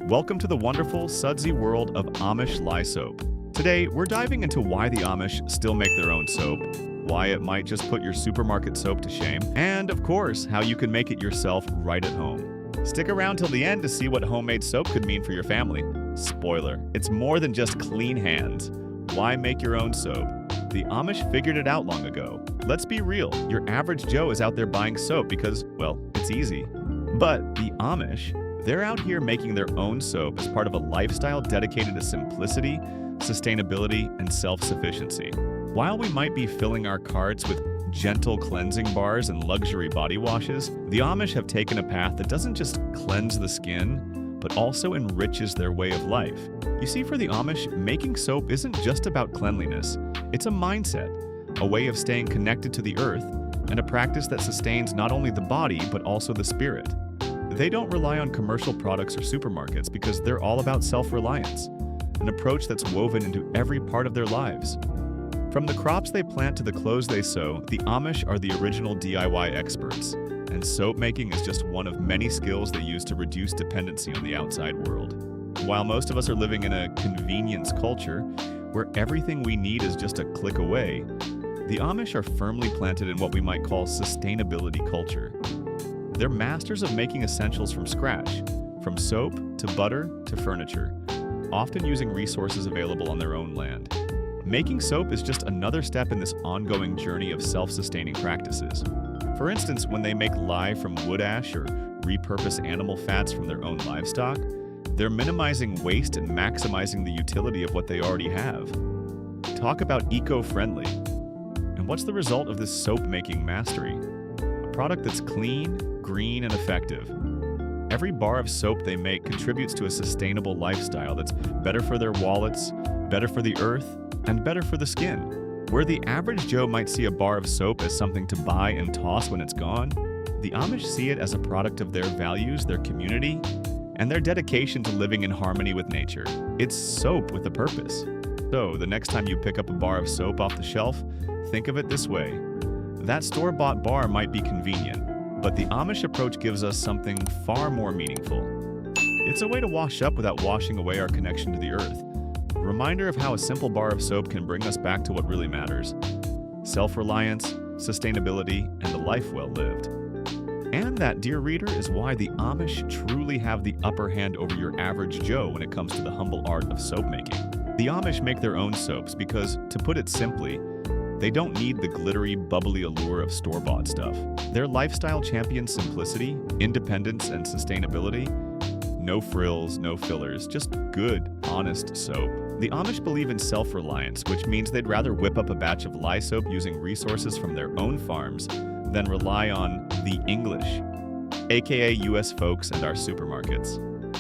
Welcome to the wonderful, sudsy world of Amish lye soap. Today, we're diving into why the Amish still make their own soap, why it might just put your supermarket soap to shame, and of course, how you can make it yourself right at home. Stick around till the end to see what homemade soap could mean for your family. Spoiler, it's more than just clean hands. Why make your own soap? The Amish figured it out long ago. Let's be real, your average Joe is out there buying soap because, well, it's easy. But the Amish, they're out here making their own soap as part of a lifestyle dedicated to simplicity, sustainability, and self-sufficiency. While we might be filling our carts with gentle cleansing bars and luxury body washes, the Amish have taken a path that doesn't just cleanse the skin, but also enriches their way of life. You see, for the Amish, making soap isn't just about cleanliness. It's a mindset, a way of staying connected to the earth, and a practice that sustains not only the body, but also the spirit. They don't rely on commercial products or supermarkets because they're all about self-reliance, an approach that's woven into every part of their lives. From the crops they plant to the clothes they sew, the Amish are the original DIY experts, and soap making is just one of many skills they use to reduce dependency on the outside world. While most of us are living in a convenience culture, where everything we need is just a click away, the Amish are firmly planted in what we might call sustainability culture. They're masters of making essentials from scratch, from soap to butter to furniture, often using resources available on their own land. Making soap is just another step in this ongoing journey of self-sustaining practices. For instance, when they make lye from wood ash or repurpose animal fats from their own livestock, they're minimizing waste and maximizing the utility of what they already have. Talk about eco-friendly. And what's the result of this soap-making mastery? A product that's clean, green, and effective. Every bar of soap they make contributes to a sustainable lifestyle that's better for their wallets, better for the earth, and better for the skin. Where the average Joe might see a bar of soap as something to buy and toss when it's gone, the Amish see it as a product of their values, their community, and their dedication to living in harmony with nature. It's soap with a purpose. So, the next time you pick up a bar of soap off the shelf, think of it this way. That store-bought bar might be convenient, but the Amish approach gives us something far more meaningful. It's a way to wash up without washing away our connection to the earth. A reminder of how a simple bar of soap can bring us back to what really matters: self-reliance, sustainability, and a life well lived. And that, dear reader, is why the Amish truly have the upper hand over your average Joe when it comes to the humble art of soap making. The Amish make their own soaps because, to put it simply, they don't need the glittery, bubbly allure of store-bought stuff. Their lifestyle champions simplicity, independence, and sustainability. No frills, no fillers, just good, honest soap. The Amish believe in self-reliance, which means they'd rather whip up a batch of lye soap using resources from their own farms than rely on the English, aka US folks and our supermarkets.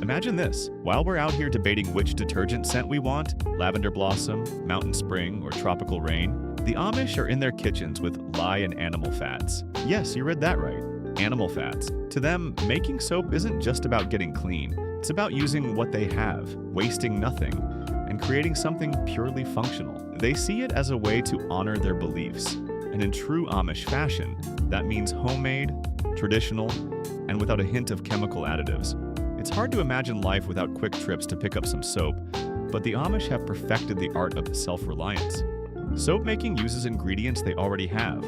Imagine this, while we're out here debating which detergent scent we want, lavender blossom, mountain spring, or tropical rain, the Amish are in their kitchens with lye and animal fats. Yes, you read that right, animal fats. To them, making soap isn't just about getting clean. It's about using what they have, wasting nothing, and creating something purely functional. They see it as a way to honor their beliefs. And in true Amish fashion, that means homemade, traditional, and without a hint of chemical additives. It's hard to imagine life without quick trips to pick up some soap, but the Amish have perfected the art of self-reliance. Soap making uses ingredients they already have,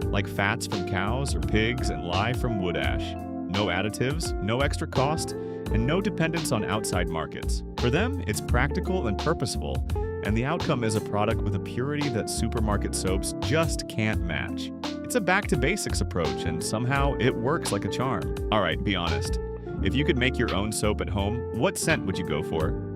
like fats from cows or pigs and lye from wood ash. No additives, no extra cost, and no dependence on outside markets. For them, it's practical and purposeful, and the outcome is a product with a purity that supermarket soaps just can't match. It's a back-to-basics approach, and somehow it works like a charm. Alright, be honest. If you could make your own soap at home, what scent would you go for?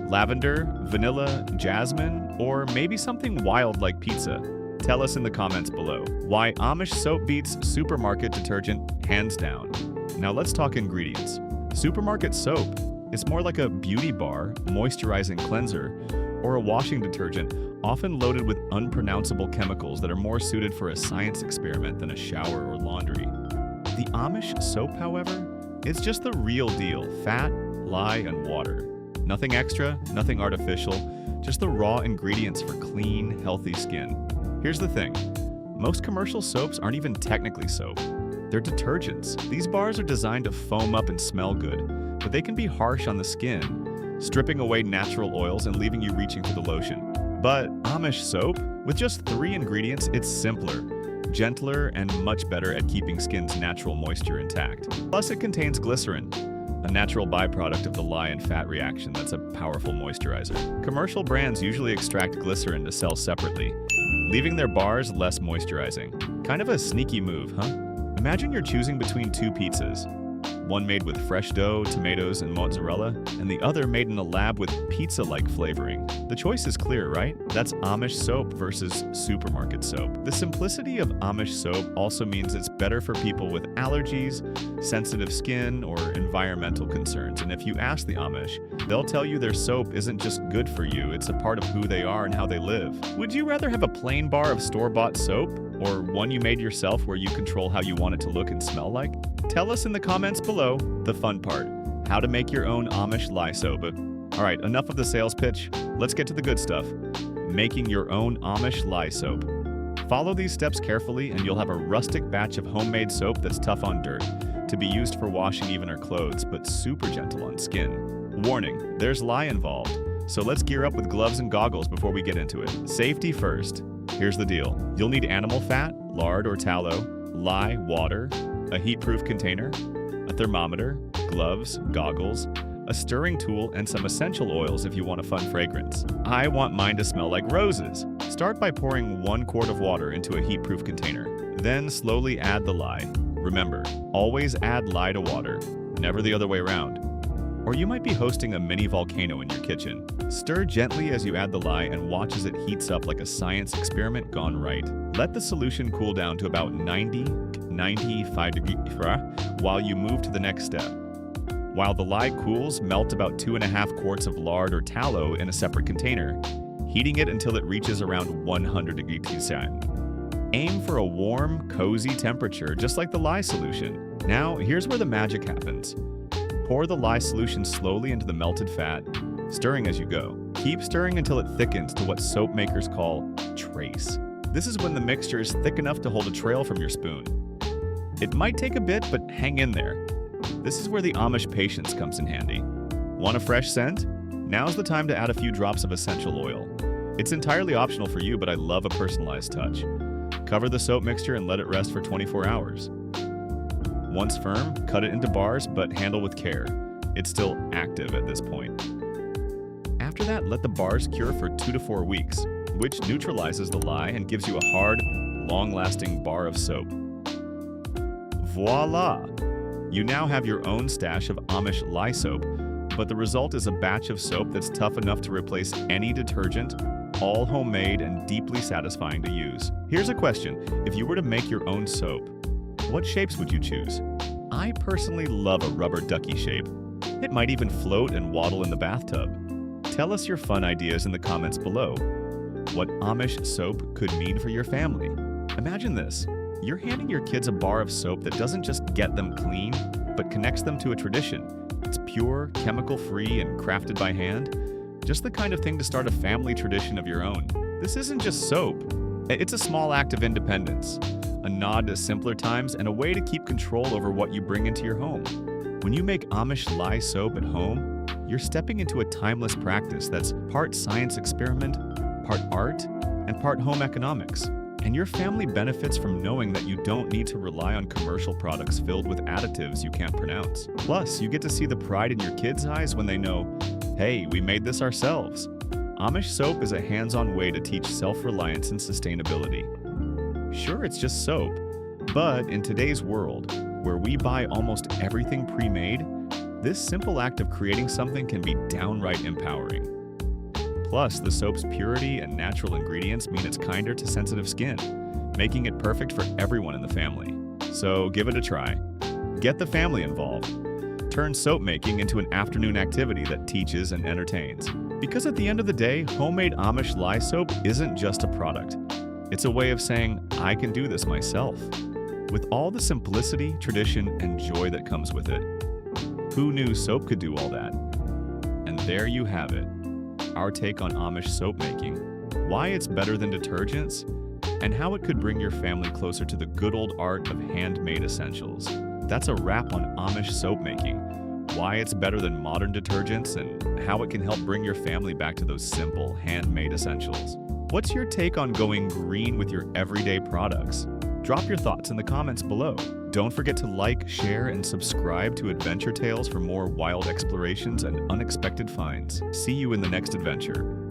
Lavender, vanilla, jasmine, or maybe something wild like pizza? Tell us in the comments below. Why Amish soap beats supermarket detergent hands down. Now let's talk ingredients. Supermarket soap is more like a beauty bar, moisturizing cleanser, or a washing detergent, often loaded with unpronounceable chemicals that are more suited for a science experiment than a shower or laundry. The Amish soap, however, is just the real deal: fat, lye, and water. Nothing extra, nothing artificial, just the raw ingredients for clean, healthy skin. Here's the thing, most commercial soaps aren't even technically soap. They're detergents. These bars are designed to foam up and smell good, but they can be harsh on the skin, stripping away natural oils and leaving you reaching for the lotion. But Amish soap, with just 3 ingredients, it's simpler, gentler, and much better at keeping skin's natural moisture intact. Plus, it contains glycerin, a natural byproduct of the lye and fat reaction that's a powerful moisturizer. Commercial brands usually extract glycerin to sell separately, leaving their bars less moisturizing. Kind of a sneaky move, huh? Imagine you're choosing between 2 pizzas. One made with fresh dough, tomatoes, and mozzarella, and the other made in a lab with pizza-like flavoring. The choice is clear, right? That's Amish soap versus supermarket soap. The simplicity of Amish soap also means it's better for people with allergies, sensitive skin, or environmental concerns. And if you ask the Amish, they'll tell you their soap isn't just good for you, it's a part of who they are and how they live. Would you rather have a plain bar of store-bought soap, or one you made yourself where you control how you want it to look and smell like? Tell us in the comments below the fun part, how to make your own Amish lye soap. Alright, enough of the sales pitch. Let's get to the good stuff. Making your own Amish lye soap. Follow these steps carefully and you'll have a rustic batch of homemade soap that's tough on dirt, to be used for washing even our clothes, but super gentle on skin. Warning, there's lye involved, so let's gear up with gloves and goggles before we get into it. Safety first. Here's the deal. You'll need animal fat, lard or tallow, lye, water, a heat-proof container, a thermometer, gloves, goggles, a stirring tool, and some essential oils if you want a fun fragrance. I want mine to smell like roses. Start by pouring 1 quart of water into a heat-proof container. Then slowly add the lye. Remember, always add lye to water, never the other way around. Or you might be hosting a mini volcano in your kitchen. Stir gently as you add the lye and watch as it heats up like a science experiment gone right. Let the solution cool down to about 95 degrees while you move to the next step. While the lye cools, melt about 2.5 quarts of lard or tallow in a separate container, heating it until it reaches around 100 degrees. Aim for a warm, cozy temperature, just like the lye solution. Now, here's where the magic happens. Pour the lye solution slowly into the melted fat, stirring as you go. Keep stirring until it thickens to what soap makers call trace. This is when the mixture is thick enough to hold a trail from your spoon. It might take a bit, but hang in there. This is where the Amish patience comes in handy. Want a fresh scent? Now's the time to add a few drops of essential oil. It's entirely optional for you, but I love a personalized touch. Cover the soap mixture and let it rest for 24 hours. Once firm, cut it into bars, but handle with care. It's still active at this point. After that, let the bars cure for 2 to 4 weeks, which neutralizes the lye and gives you a hard, long-lasting bar of soap. Voila! You now have your own stash of Amish lye soap, but the result is a batch of soap that's tough enough to replace any detergent, all homemade and deeply satisfying to use. Here's a question. If you were to make your own soap, what shapes would you choose? I personally love a rubber ducky shape. It might even float and waddle in the bathtub. Tell us your fun ideas in the comments below. What Amish soap could mean for your family. Imagine this. You're handing your kids a bar of soap that doesn't just get them clean, but connects them to a tradition. It's pure, chemical-free, and crafted by hand. Just the kind of thing to start a family tradition of your own. This isn't just soap. It's a small act of independence, a nod to simpler times, and a way to keep control over what you bring into your home. When you make Amish lye soap at home, you're stepping into a timeless practice that's part science experiment, part art, and part home economics. And your family benefits from knowing that you don't need to rely on commercial products filled with additives you can't pronounce. Plus, you get to see the pride in your kids' eyes when they know, hey, we made this ourselves. Amish soap is a hands-on way to teach self-reliance and sustainability. Sure, it's just soap, but in today's world, where we buy almost everything pre-made, this simple act of creating something can be downright empowering. Plus, the soap's purity and natural ingredients mean it's kinder to sensitive skin, making it perfect for everyone in the family. So give it a try. Get the family involved. Turn soap making into an afternoon activity that teaches and entertains. Because at the end of the day, homemade Amish lye soap isn't just a product. It's a way of saying, I can do this myself, with all the simplicity, tradition, and joy that comes with it. Who knew soap could do all that? And there you have it. Our take on Amish soap making, why it's better than detergents, and how it could bring your family closer to the good old art of handmade essentials. That's a wrap on Amish soap making. why it's better than modern detergents, and how it can help bring your family back to those simple, handmade essentials. What's your take on going green with your everyday products? Drop your thoughts in the comments below. Don't forget to like, share, and subscribe to Adventure Tales for more wild explorations and unexpected finds. See you in the next adventure.